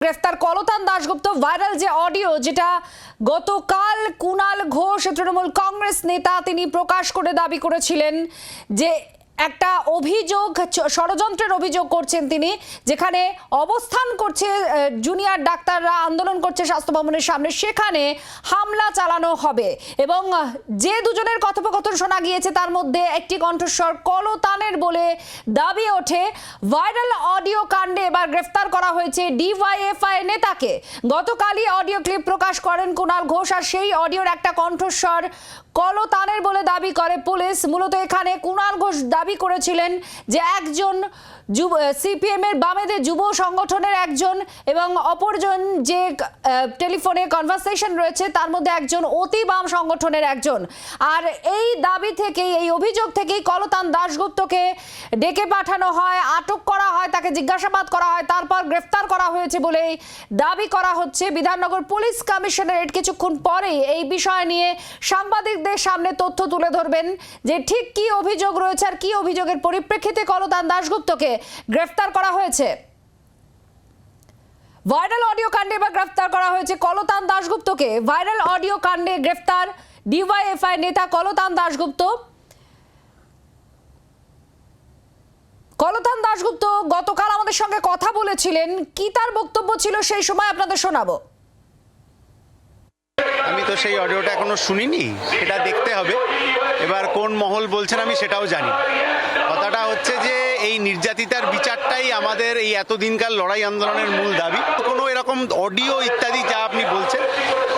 গ্রেফতার কলতান দাশগুপ্ত ভাইরাল যে অডিও যেটা গতকাল কুণাল ঘোষ তৃণমূল কংগ্রেস নেতা তিনি প্রকাশ করে দাবি করেছিলেন যে একটা অভিযোগ ষড়যন্ত্রের অভিযোগ করছেন তিনি, যেখানে অবস্থান করছে জুনিয়র ডাক্তাররা আন্দোলন করছে স্বাস্থ্য ভবনের সামনে, সেখানে হামলা চালানো হবে এবং যে দুজনের কথোপকথন শোনা গিয়েছে তার মধ্যে একটি কণ্ঠস্বর কলতানের বলে দাবি ওঠে। ভাইরাল অডিও কাণ্ডে এবার গ্রেফতার করা হয়েছে ডিওয়াইএফআই নেতাকে। গতকালই অডিও ক্লিপ প্রকাশ করেন কুণাল ঘোষ, আর সেই অডিওর একটা কণ্ঠস্বর কলতানের বলে দাবি করে পুলিশ। মূলত এখানে কুণাল ঘোষ দাবি করেছিলেন যে একজন সিপিএম এর বামেদের যুব সংগঠনের একজন এবং অপরজন যে টেলিফোনে কনভারসেশন রয়েছে তার মধ্যে একজন অতি বাম সংগঠনের একজন। আর এই দাবি থেকেই, এই অভিযোগ থেকেই কলতান দাশগুপ্তকে ডেকে পাঠানো হয়, আটক করা হয়, তাকে জিজ্ঞাসাবাদ করা হয়, তারপর গ্রেফতার করা হয়েছে বলেই দাবি করা হচ্ছে। বিধাননগর পুলিশ কমিশনারেট কিছুক্ষণ পরেই এই বিষয় নিয়ে সাংবাদিকদের সামনে তথ্য তুলে ধরবেন যে ঠিক কি অভিযোগ রয়েছে আর কি অভিযোগের পরিপ্রেক্ষিতে কলতান দাশগুপ্তকে গ্রেফতার করা হয়েছে। ভাইরাল অডিও কাণ্ডে এবার গ্রেফতার করা হয়েছে কলতান দাশগুপ্তকে। ভাইরাল অডিও কাণ্ডে গ্রেফতার ডিওয়াইএফআই নেতা কলতান দাশগুপ্ত। কলতান দাশগুপ্ত গতকাল আমাদের সঙ্গে কথা বলেছিলেন, কি তার বক্তব্য ছিল সেই সময় আপনাদের শোনাবো। আমি তো সেই অডিওটা এখনো শুনিনি, সেটা দেখতে হবে। এবার কোন মহল বলছেন আমি সেটাও জানি। কথাটা হচ্ছে যে এই নির্যাতিতার বিচারটাই আমাদের এই এতদিনকার লড়াই আন্দোলনের মূল দাবি। কোনো এরকম অডিও ইত্যাদি যা আপনি বলছেন,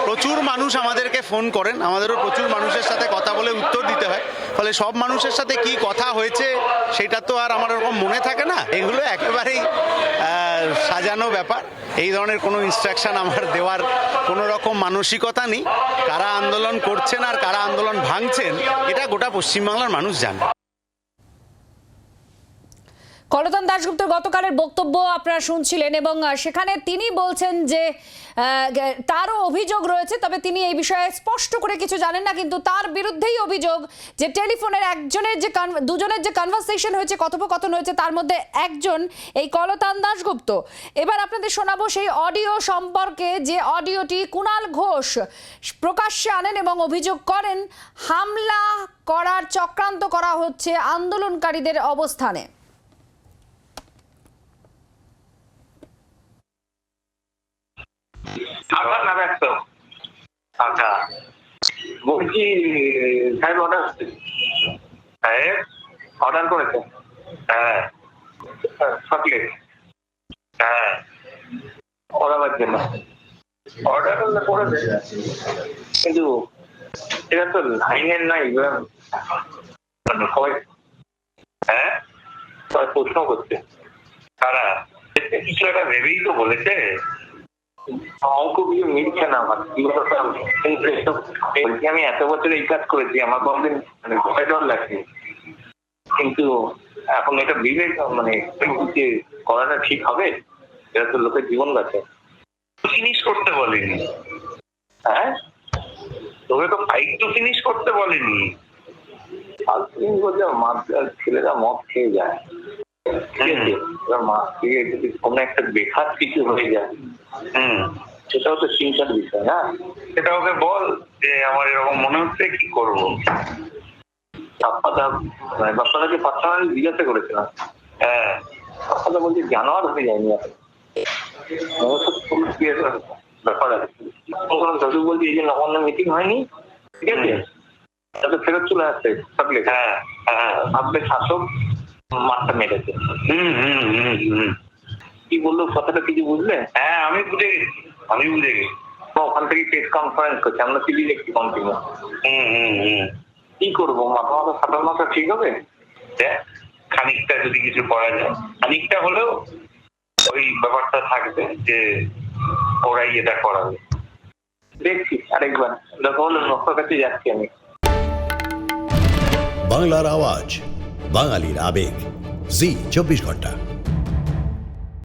প্রচুর মানুষ আমাদেরকে ফোন করেন, আমাদেরও প্রচুর মানুষের সাথে কথা বলে উত্তর দিতে হয়, ফলে সব মানুষের সাথে কি কথা হয়েছে সেটা তো আর আমার এরকম মনে থাকে না। এগুলো একেবারেই সাজানো ব্যাপার। এই ধরনের কোনো ইনস্ট্রাকশন আমার দেওয়ার কোনো রকম মানসিকতা নেই। কারা আন্দোলন করছেন আর কারা আন্দোলন ভাঙছেন এটা গোটা পশ্চিমবাংলার মানুষ জানে। কলতান দাশগুপ্তের গতকালের বক্তব্য আপনারা শুনছিলেন এবং সেখানে তিনি বলছেন যে তারও অভিযোগ রয়েছে, তবে তিনি এই বিষয়ে স্পষ্ট করে কিছু জানেন না, কিন্তু তার বিরুদ্ধেই অভিযোগ যে টেলিফোনের একজনের যে দুজনের যে কনভারসেশন হয়েছে, কথোপকথন হয়েছে, তার মধ্যে একজন এই কলতান দাশগুপ্ত। এবার আপনাদের শোনাবো সেই অডিও সম্পর্কে, যে অডিওটি কুণাল ঘোষ প্রকাশ্যে আনেন এবং অভিযোগ করেন হামলা করার চক্রান্ত করা হচ্ছে আন্দোলনকারীদের অবস্থানে। আচ্ছা, বলছি সাহেব অর্ডার করেছে। হ্যাঁ, চকলেট। হ্যাঁ, ওরাবার জন্য অর্ডার করেছে, কিন্তু এটা তো লাইনের নাই। সবাই হ্যাঁ সবাই প্রশ্ন করছে তারা কিছু একটা ভেবেই তো বলেছে। অঙ্ক কিছু মিলছে না আমার। বলছি আমি এত বছর এই কাজ করেছি, আমার কোনদিন ভয় ডর লাগছে, কিন্তু এখন এটা বিবেক করাটা ঠিক হবে? এটা তো লোকের জীবন বাঁচে। ফিনিশ করতে বলেনি। হ্যাঁ, তোকে তো ফাইট টু ফিনিশ করতে বলেনি। ছেলেরা মদ খেয়ে যায়, ঠিক আছে, মাছ খেয়ে যদি কোনো একটা বেখাত কিছু হয়ে যায়, সেটাও তো চিন্তার বিষয়। না, সেটা ওকে বল যে আমার এরকম মনে হচ্ছে, কি করবো। বাপ্পাদাকে পার্সোনালি জিজ্ঞাসা করেছিলাম। হ্যাঁ, বাপ্পাদা বলছে জানোয়ার হয়ে যায়নি এখন, ব্যাপার আছে। দাদু বলছি এই যে নবান্ন মিটিং হয়নি, ঠিক আছে, তাতে ফেরত চলে আসছে থাকলে। হ্যাঁ হ্যাঁ, ভাবলে শাসক মাঠটা মেরেছে। কি বললো কথাটা কিছু বুঝলে? হ্যাঁ, আমি বুঝে গেছি। ওখান থেকে প্রেস কনফারেন্স করছে, আমরা টিভি দেখছি কন্টিনিউ। কি করবো, মাথা ফাটার মাথা ঠিক হবে? খানিকটা যদি কিছু করা যায়, খানিকটা হলেও ওই ব্যাপারটা থাকবে যে ওরাই এটা করাবে। দেখছি আরেকবার দেখা হলো, নকশার কাছে যাচ্ছি আমি। বাংলার আওয়াজ, বাঙালির আবেগ, জি 24 ঘন্টা।